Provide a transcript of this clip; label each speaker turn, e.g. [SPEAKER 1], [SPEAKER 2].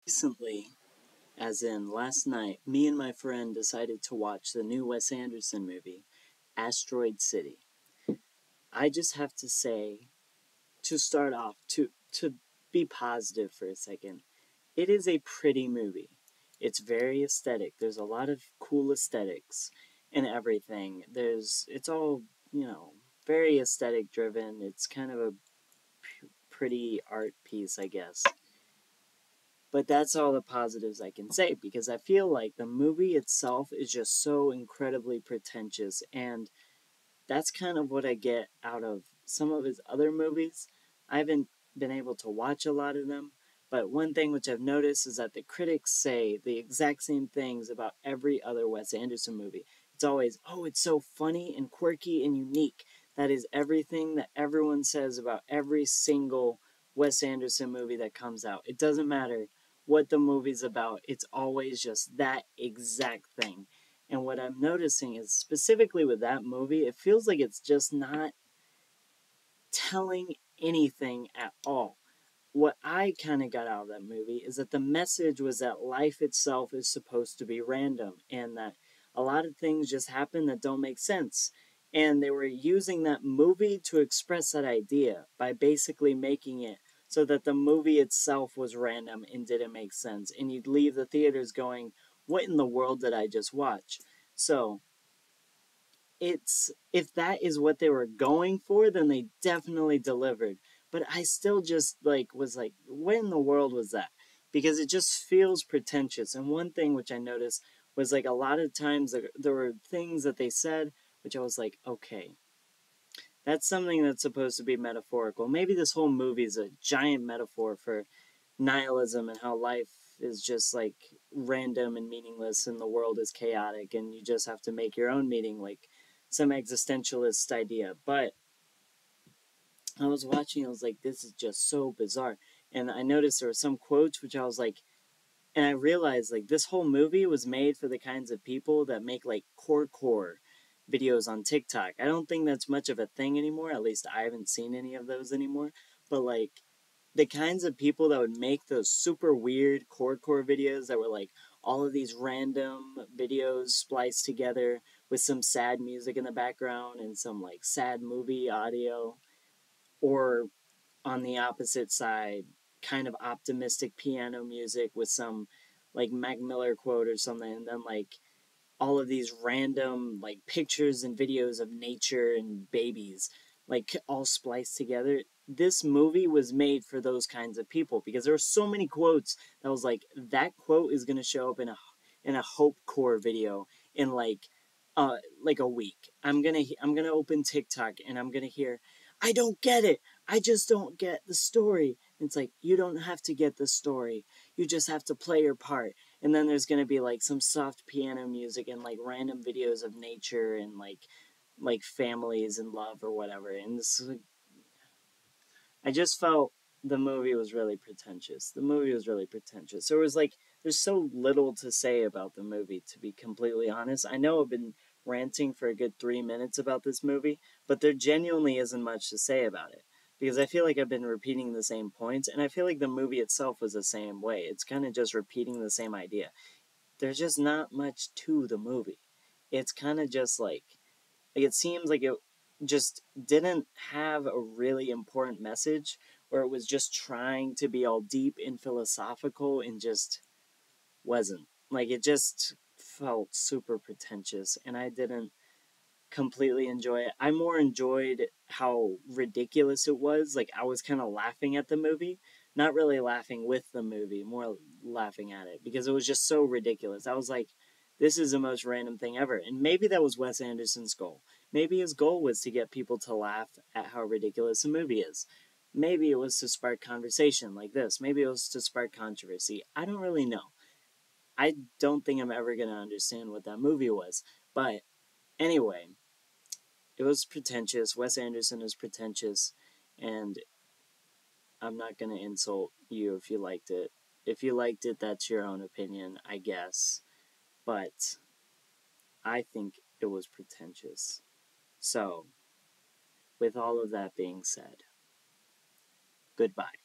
[SPEAKER 1] Recently, as in last night, me and my friend decided to watch the new Wes Anderson movie, Asteroid City. I just have to say, to start off, to be positive for a second, it is a pretty movie. It's very aesthetic. There's a lot of cool aesthetics and everything. It's all, very aesthetic driven. It's kind of a pretty art piece, I guess. But that's all the positives I can say because I feel like the movie itself is just so incredibly pretentious, and that's kind of what I get out of some of his other movies. I haven't been able to watch a lot of them, but one thing which I've noticed is that the critics say the exact same things about every other Wes Anderson movie. It's always, oh, it's so funny and quirky and unique. That is everything that everyone says about every single Wes Anderson movie that comes out. It doesn't matter what the movie's about, it's always just that exact thing. And what I'm noticing is, specifically with that movie, it feels like it's just not telling anything at all. What I kind of got out of that movie is that the message was that life itself is supposed to be random and that a lot of things just happen that don't make sense. And they were using that movie to express that idea by basically making it so that the movie itself was random and didn't make sense. And you'd leave the theaters going, what in the world did I just watch? So, if that is what they were going for, then they definitely delivered. But I still just was like, what in the world was that? Because it just feels pretentious. And one thing which I noticed was like a lot of times there were things that they said which I was like, okay, that's something that's supposed to be metaphorical. Maybe this whole movie is a giant metaphor for nihilism and how life is just like random and meaningless and the world is chaotic and you just have to make your own meaning, like some existentialist idea. But I was watching, I was like, this is just so bizarre. And I noticed there were some quotes which I was like, and I realized like this whole movie was made for the kinds of people that make like core videos on TikTok. I don't think that's much of a thing anymore. At least I haven't seen any of those anymore. But like the kinds of people that would make those super weird core videos that were like all of these random videos spliced together with some sad music in the background and some like sad movie audio, or on the opposite side, kind of optimistic piano music with some like Mac Miller quote or something, and then like all of these random like pictures and videos of nature and babies like all spliced together. This movie was made for those kinds of people because there were so many quotes that was like, that quote is going to show up in a hope core video in like a week. I'm gonna open TikTok and I'm gonna hear, I don't get it, I just don't get the story. It's like, you don't have to get the story, you just have to play your part. And then there's gonna be like some soft piano music and like random videos of nature and like families and love or whatever. And I just felt the movie was really pretentious. The movie was really pretentious. There was like, there's so little to say about the movie, to be completely honest. I know I've been ranting for a good 3 minutes about this movie, but there genuinely isn't much to say about it. Because I feel like I've been repeating the same points, and I feel like the movie itself was the same way. It's kind of just repeating the same idea. There's just not much to the movie. It's kind of just like it seems like it just didn't have a really important message, or it was just trying to be all deep and philosophical and just wasn't. Like it just felt super pretentious, and I didn't completely enjoy it. I more enjoyed how ridiculous it was. Like I was kind of laughing at the movie, not really laughing with the movie, more laughing at it because it was just so ridiculous. I was like, this is the most random thing ever. And maybe that was Wes Anderson's goal. Maybe his goal was to get people to laugh at how ridiculous a movie is. Maybe it was to spark conversation like this. Maybe it was to spark controversy. I don't really know. I don't think I'm ever going to understand what that movie was. But anyway, it was pretentious. Wes Anderson is pretentious. And I'm not going to insult you if you liked it. If you liked it, that's your own opinion, I guess. But I think it was pretentious. So, with all of that being said, goodbye.